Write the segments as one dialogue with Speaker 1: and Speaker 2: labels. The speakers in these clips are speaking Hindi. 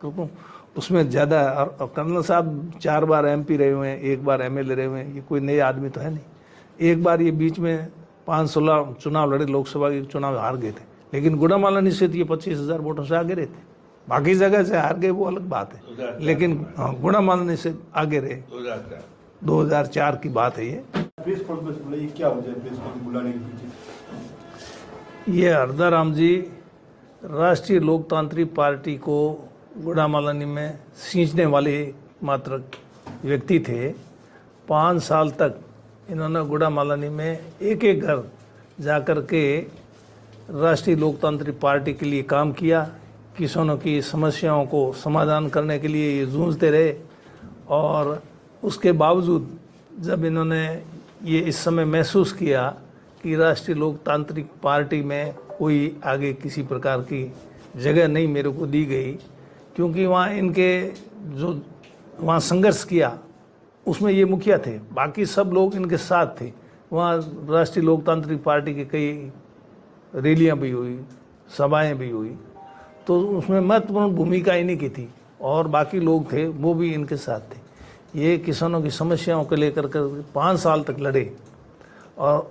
Speaker 1: क्योंकि उसमें ज़्यादा और कर्नल साहब 4 बार एमपी रहे हुए हैं, 1 बार एमएलए रहे हुए हैं। ये कोई नए आदमी तो है नहीं। एक बार ये बीच में 5-16 चुनाव लड़े, लोकसभा के चुनाव हार गए थे, लेकिन गुड़ामाला निषेध ये 25,000 वोटों से आगे रहे थे। बाकी जगह से हार गए वो अलग बात है, लेकिन गुड़ामाला निषेध आगे रहे। 2004 की बात है ये।
Speaker 2: क्या वजह है बुलाने के पीछे?
Speaker 1: ये हरदाराम जी राष्ट्रीय लोकतांत्रिक पार्टी को गुड़ामालानी में सींचने वाले मात्र व्यक्ति थे। 5 साल तक इन्होंने गुड़ामालानी में एक एक घर जाकर के राष्ट्रीय लोकतांत्रिक पार्टी के लिए काम किया। किसानों की समस्याओं को समाधान करने के लिए ये जूझते रहे, और उसके बावजूद जब इन्होंने ये इस समय महसूस किया कि राष्ट्रीय लोकतांत्रिक पार्टी में कोई आगे किसी प्रकार की जगह नहीं मेरे को दी गई, क्योंकि वहाँ इनके जो वहाँ संघर्ष किया उसमें ये मुखिया थे, बाकी सब लोग इनके साथ थे। वहाँ राष्ट्रीय लोकतांत्रिक पार्टी की कई रैलियाँ भी हुई, सभाएं भी हुई, तो उसमें महत्वपूर्ण भूमिका इन्हीं की थी, और बाकी लोग थे वो भी इनके साथ थे। ये किसानों की समस्याओं को लेकर कर 5 साल तक लड़े, और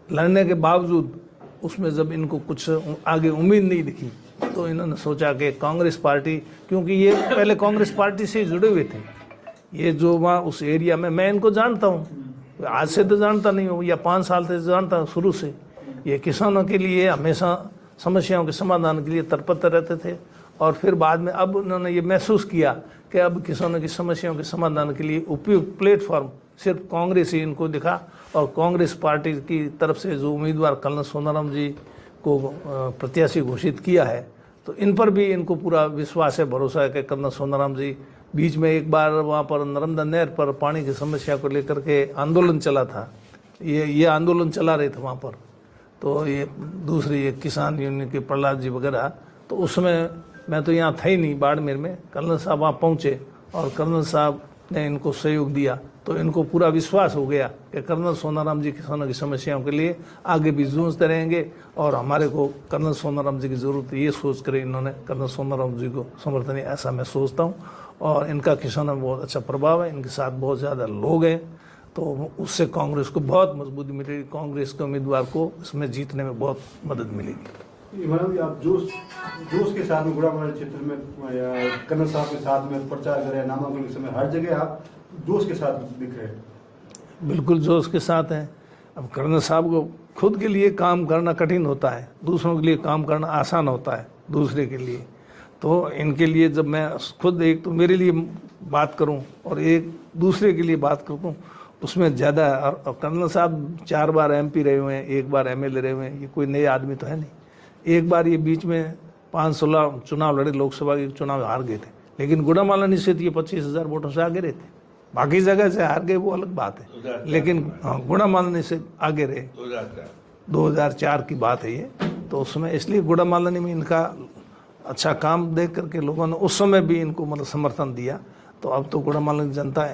Speaker 1: लड़ने के बावजूद उसमें जब इनको कुछ आगे उम्मीद नहीं दिखी, तो इन्होंने सोचा कि कांग्रेस पार्टी, क्योंकि ये पहले कांग्रेस पार्टी से जुड़े हुए थे, ये जो वहाँ उस एरिया में मैं इनको जानता हूँ, आज से तो जानता नहीं हूँ, या 5 साल से जानता हूँ शुरू से। ये किसानों के लिए हमेशा समस्याओं के समाधान के लिए तत्पर रहते थे, और फिर बाद में अब उन्होंने ये महसूस किया कि अब किसानों की समस्याओं के समाधान के लिए उपयुक्त प्लेटफॉर्म सिर्फ कांग्रेस ही इनको दिखा, और कांग्रेस पार्टी की तरफ से जो उम्मीदवार कर्नल सोनाराम जी को प्रत्याशी घोषित किया है, तो इन पर भी इनको पूरा विश्वास है, भरोसा है कि कर्नल सोनाराम जी। बीच में एक बार वहाँ पर नर्मदा नहर पर पानी की समस्या को लेकर के आंदोलन चला था, ये आंदोलन चला रहे थे वहाँ पर, तो ये दूसरी ये किसान यूनियन के प्रहलाद जी वगैरह, तो उसमें मैं तो यहाँ था ही नहीं, बाड़मेर में। कर्नल साहब वहाँ पहुँचे और कर्नल साहब ने इनको सहयोग दिया, तो इनको पूरा विश्वास हो गया कि कर्नल सोनाराम जी किसानों की समस्याओं के लिए आगे भी जूझते रहेंगे, और हमारे को कर्नल सोनाराम जी की ज़रूरत है, ये सोच कर इन्होंने कर्नल सोनाराम जी को समर्थन दिया, ऐसा मैं सोचता हूँ। और इनका किसानों में बहुत अच्छा प्रभाव है, इनके साथ बहुत ज़्यादा लोग हैं, तो उससे कांग्रेस को बहुत मजबूती मिलेगी, कांग्रेस के उम्मीदवार को इसमें जीतने में बहुत मदद मिलेगी।
Speaker 2: आप जोश के साथ में गुड़ामाला क्षेत्र में कर्नल साहब के साथ में प्रचार करें, नामांकन के समय हर जगह आप जोश के साथ दिख रहे हैं।
Speaker 1: बिल्कुल जोश के साथ हैं। अब कर्नल साहब को खुद के लिए काम करना कठिन होता है, दूसरों के लिए काम करना आसान होता है दूसरे के लिए। तो इनके लिए जब मैं खुद एक तो मेरे लिए बात करूं और एक दूसरे के लिए बात करूं, उसमें ज़्यादा। और कर्नल साहब 4 बार एमपी रहे हुए हैं, 1 बार एमएलए रहे हुए हैं। ये कोई नए आदमी तो है नहीं। एक बार ये बीच में 5-16 चुनाव लड़े, लोकसभा के चुनाव हार गए थे, लेकिन गुड़ामाला निषेध ये 25,000 वोटों से आगे रहे थे। बाकी जगह से हार गए वो अलग बात है, लेकिन गुड़ामाला निषेध आगे रहे। 2004 की बात है ये, तो उसमें इसलिए गुड़ामालानी में इनका अच्छा काम देख करके लोगों ने उस समय भी इनको मतलब समर्थन दिया। तो अब तो गुड़ामालानी जनता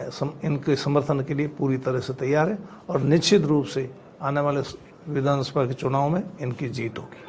Speaker 1: इनके समर्थन के लिए पूरी तरह से तैयार है, और निश्चित रूप से आने वाले विधानसभा के चुनाव में इनकी जीत होगी।